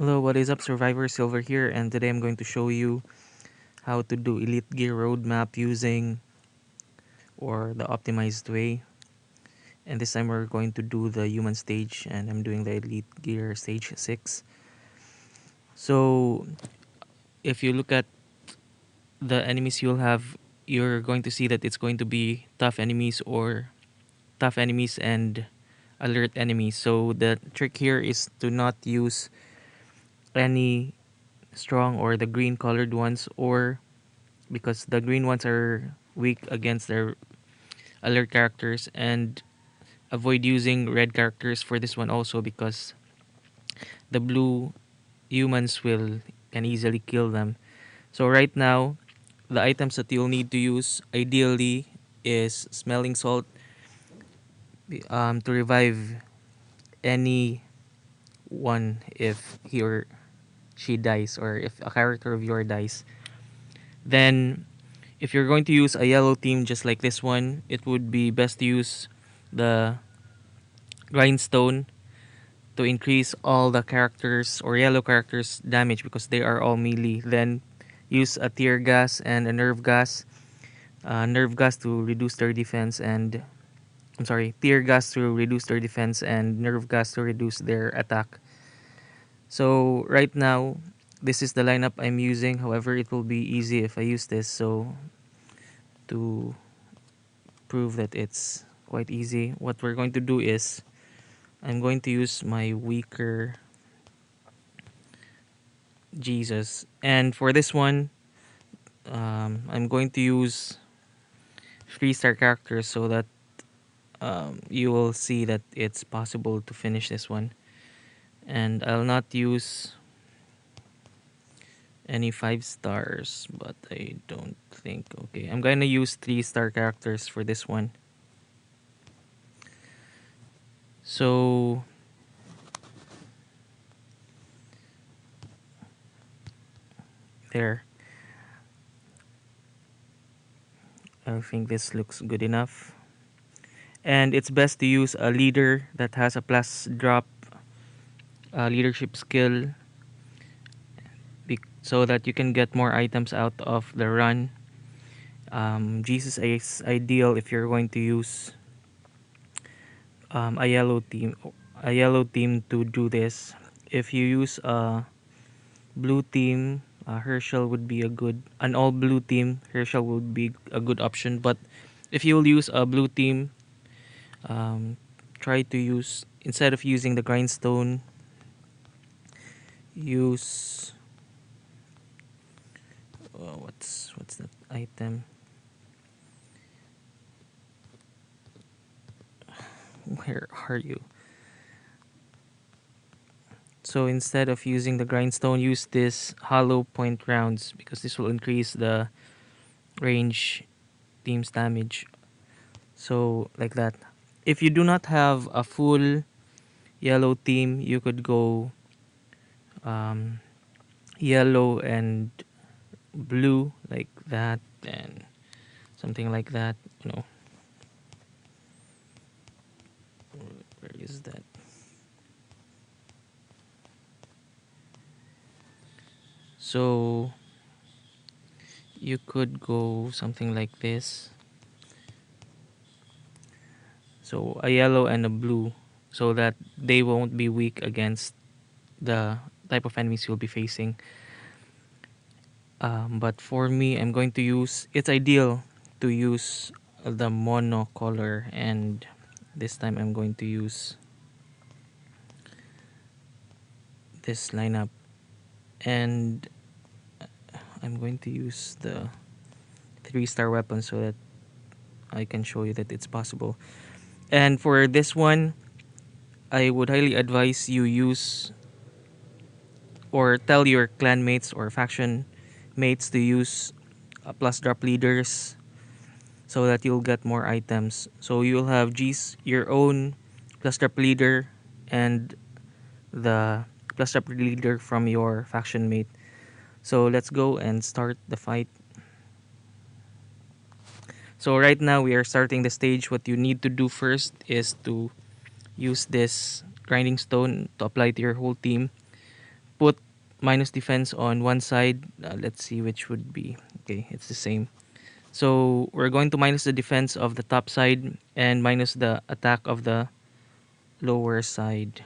Hello, what is up, Survivor Silver here, and today I'm going to show you how to do Elite Gear roadmap using or the optimized way. And this time we're going to do the human stage, and I'm doing the Elite Gear stage 6. So if you look at the enemies you'll have, you're going to see that it's going to be tough enemies and alert enemies. So the trick here is to not use any strong or the green colored ones, or because the green ones are weak against their alert characters, and avoid using red characters for this one also, because the blue humans will can easily kill them. So right now, the items that you'll need to use ideally is smelling salt, to revive any one if he or she dies, or if a character of yours dies. Then if you're going to use a yellow team just like this one, it would be best to use the grindstone to increase all the characters or yellow characters damage, because they are all melee. Then use a tear gas and a nerve gas to reduce their defense, and I'm sorry, tear gas to reduce their defense and nerve gas to reduce their attack. So right now, this is the lineup I'm using. However, it will be easy if I use this. So to prove that it's quite easy, what we're going to do is I'm going to use my weaker Jesus. And for this one, I'm going to use 3-star characters, so that you will see that it's possible to finish this one. And I'll not use any 5 stars, but I don't think. Okay, I'm gonna use 3-star characters for this one. So there, I think this looks good enough. And it's best to use a leader that has a plus drop leadership skill, so that you can get more items out of the run. Jesus is ideal if you're going to use a yellow team to do this. If you use a blue team, Herschel would be an all blue team. Herschel would be a good option. But if you will use a blue team, um, try to use, instead of using the grindstone, use what's that item? Where are you? So instead of using the grindstone, use this hollow point rounds, because this will increase the range team's damage. So like that. If you do not have a full yellow team, you could go um, yellow and blue like that, and something like that. Where is that? So you could go something like this. So a yellow and a blue, so that they won't be weak against the type of enemies you'll be facing. But for me, I'm going to use. It's ideal to use the mono color, and this time I'm going to use this lineup, and I'm going to use the 3-star weapon, so that I can show you that it's possible. And for this one, I would highly advise you use, or tell your clan mates or faction mates to use plus drop leaders, so that you'll get more items. So you'll have your own plus drop leader, and the plus drop leader from your faction mate. So let's go and start the fight. So right now we are starting the stage. What you need to do first is to use this grinding stone to apply to your whole team, put minus defense on one side. Let's see which would be. Okay, it's the same. So we're going to minus the defense of the top side and minus the attack of the lower side.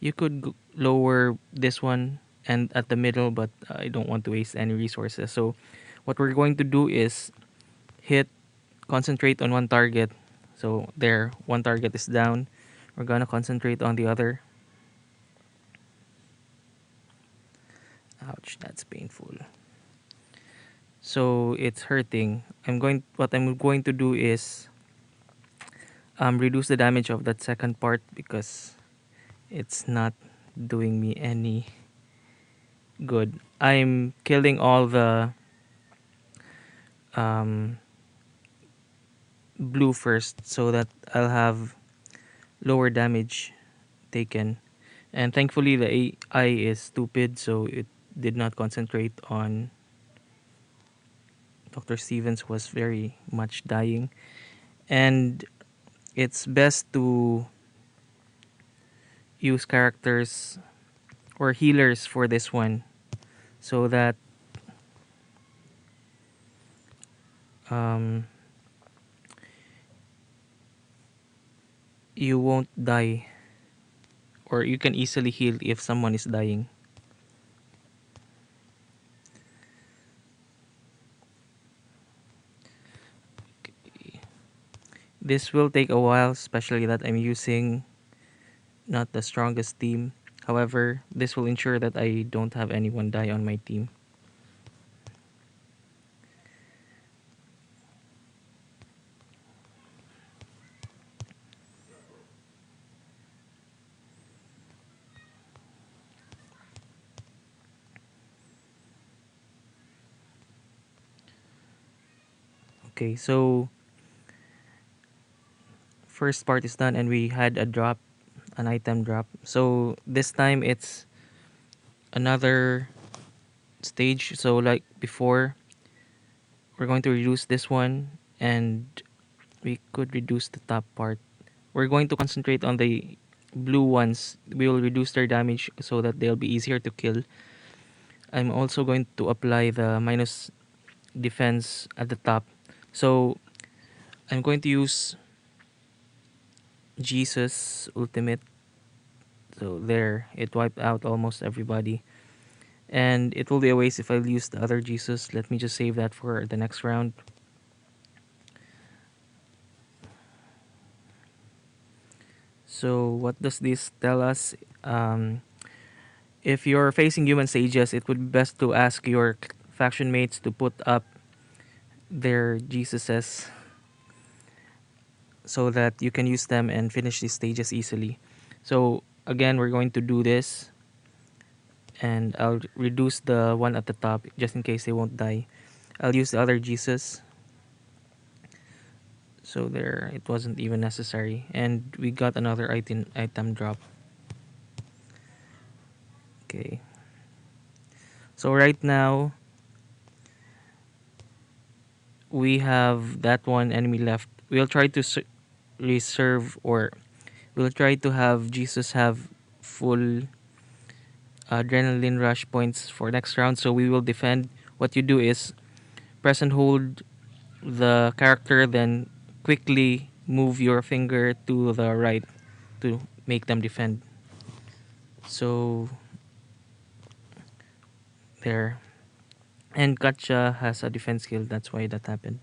You could lower this one and at the middle, but I don't want to waste any resources. So what we're going to do is hit, concentrate on one target. So there, one target is down. We're gonna concentrate on the other. Ouch, that's painful. So it's hurting. What I'm going to do is reduce the damage of that second part because it's not doing me any good. I'm killing all the um, blue first so that I'll have lower damage taken. And thankfully the AI is stupid, so it did not concentrate on Dr. Stevens was very much dying. And it's best to use characters or healers for this one so that um, you won't die or you can easily heal if someone is dying. This will take a while, especially that I'm using not the strongest team. However, this will ensure that I don't have anyone die on my team. Okay, so first part is done and we had a drop, an item drop. So this time it's another stage. So like before, we're going to reduce this one and we could reduce the top part. We're going to concentrate on the blue ones. We will reduce their damage so that they'll be easier to kill. I'm also going to apply the minus defense at the top. So I'm going to use Jesus Ultimate. So there, it wiped out almost everybody. And it will be a waste if I use the other Jesus. Let me just save that for the next round. So what does this tell us? If you're facing human sages, it would be best to ask your faction mates to put up their Jesuses so that you can use them and finish these stages easily. So again, we're going to do this and I'll reduce the one at the top just in case they won't die. I'll use the other Jesus. So there, it wasn't even necessary. And we got another item drop. Okay. So right now, we have that one enemy left. We'll try to reserve or we'll try to have Jesus have full adrenaline rush points for next round. So we will defend. What you do is press and hold the character, then quickly move your finger to the right to make them defend. So there. And Katja has a defense skill, that's why that happened.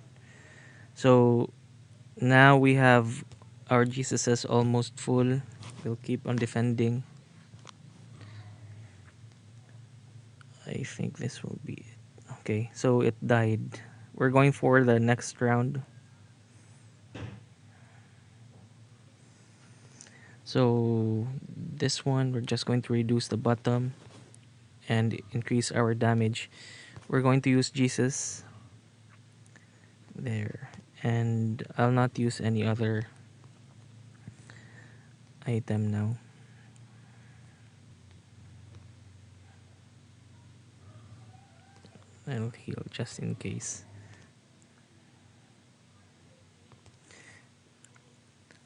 So now we have our Jesuses almost full. We'll keep on defending. I think this will be it. Okay, so it died. We're going for the next round. So this one, we're just going to reduce the bottom and increase our damage. We're going to use Jesus. There. And I'll not use any other item now. I'll heal just in case.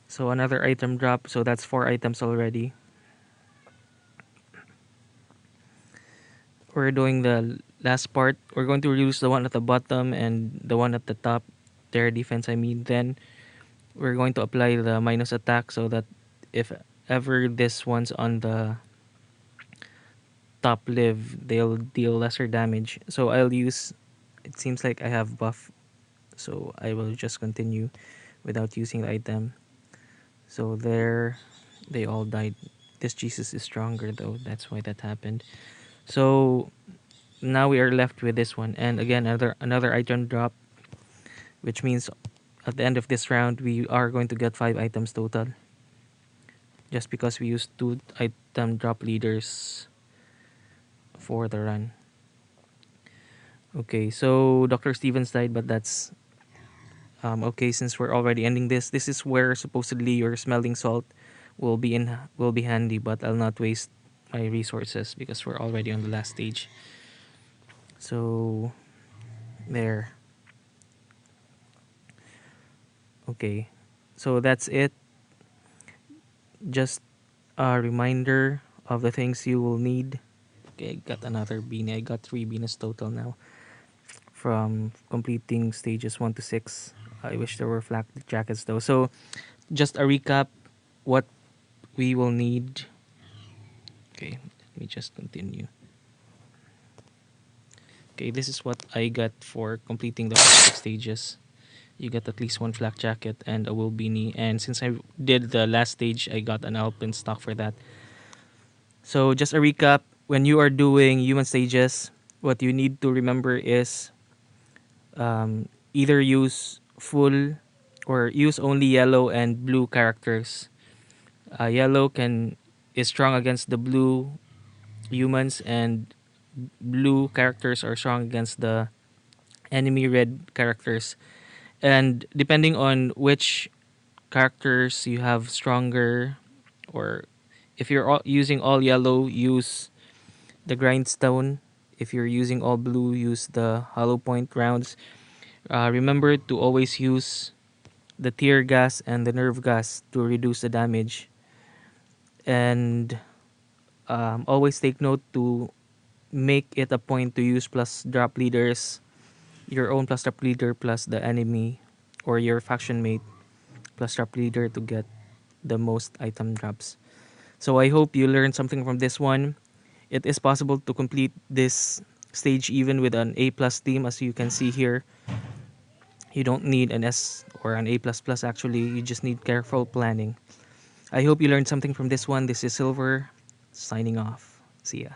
So another item drop. So that's 4 items already. we're doing the last part. We're going to reduce the one at the bottom and the one at the top. Their defense, I mean. Then we're going to apply the minus attack so that if ever this one's on the top live, they'll deal lesser damage. So I'll use. It seems like I have buff, so I will just continue without using the item. So there, they all died. This Jesus is stronger though. That's why that happened. So now we are left with this one, and again another item drop, which means at the end of this round we are going to get 5 items total. Just because we used 2 item drop leaders for the run. Okay, so Dr. Stevens died, but that's okay since we're already ending this. This is where supposedly your smelling salt will be handy, but I'll not waste my resources because we're already on the last stage. So there. Okay. So that's it. Just a reminder of the things you will need. Okay, I got another beanie. I got 3 beanies total now from completing stages 1 to 6. I wish there were flak jackets though. So just a recap what we will need. Okay, let me just continue. Okay, this is what I got for completing the first 6 stages. You get at least 1 flak jacket and a wool beanie. And since I did the last stage, I got an alpine stock for that. So just a recap, when you are doing human stages, what you need to remember is either use full or use only yellow and blue characters. Yellow can is strong against the blue humans, and blue characters are strong against the enemy red characters. And depending on which characters you have stronger, or if you're using all yellow, use the grindstone. If you're using all blue, use the hollow point rounds. Remember to always use the tear gas and the nerve gas to reduce the damage. And always take note to make it a point to use plus drop leaders, your own plus drop leader plus the enemy or your faction mate plus drop leader to get the most item drops. So I hope you learned something from this one. It is possible to complete this stage even with an A plus team, as you can see here. You don't need an S or an A plus plus actually, you just need careful planning. I hope you learned something from this one. This is Silver, signing off. See ya.